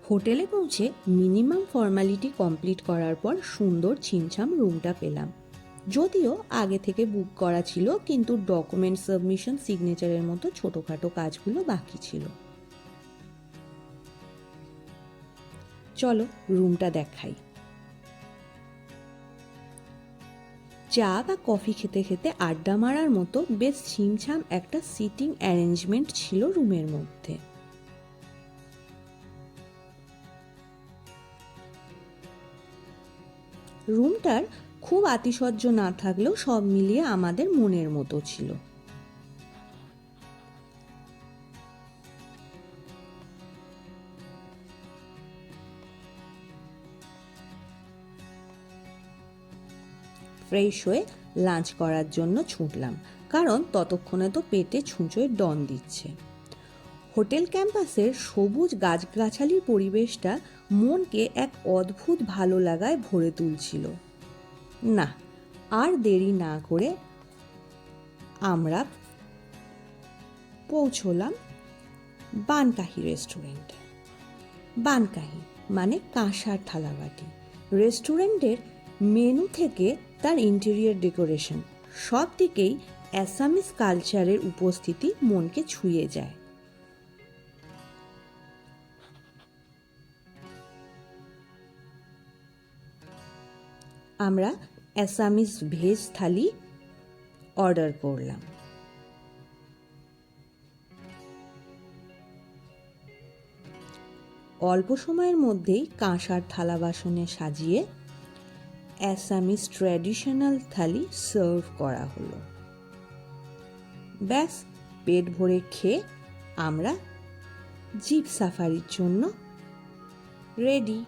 হোটেলে পৌঁছে minimum formality complete করার পর সুন্দর ছিমছাম রুমটা পেলাম। যদিও আগে থেকে বুক করা ছিল, কিন্তু ডকুমেন্ট সাবমিশন, সিগনেচারের মতো ছোটোখাটো কাজগুলো বাকি ছিল। চলো রুমটা দেখাই। চা বা কফি খেতে খেতে আড্ডা মারার মতো বেশ ছিমছাম একটা সিটিং অ্যারেঞ্জমেন্ট ছিল রুমের মধ্যে। রুমটার খুব আতিশয্য না থাকলেও সব মিলিয়ে আমাদের মনের মতো ছিল। ফ্রেশ হয়ে লাঞ্চ করার জন্য ছুটলাম, কারণ ততক্ষণে তো পেটে ছুঁচোয় ডন দিচ্ছে। হোটেল ক্যাম্পাসের সবুজ গাছগাছালির পরিবেশটা মনকে এক অদ্ভুত ভালো লাগায় ভরে তুলছিল। না, আর দেরি না করে আমরা পৌঁছলাম বানকাহি রেস্টুরেন্টে। বানকাহি মানে কাঁসার থালাবাটি। রেস্টুরেন্টের মেনু থেকে তার ইন্টেরিয়র ডেকোরেশন, সব দিকেই অ্যাসামিস কালচারের উপস্থিতি মনকে ছুঁয়ে যায়। আমরা অ্যাসামিস ভেজ থালি অর্ডার করলাম। অল্প সময়ের মধ্যেই কাঁসার থালা বাসনে সাজিয়ে অ্যাসামিস ট্র্যাডিশনাল থালি সার্ভ করা হলো। ব্যাস, পেট ভরে খেয়ে আমরা জিপ সাফারির জন্য রেডি।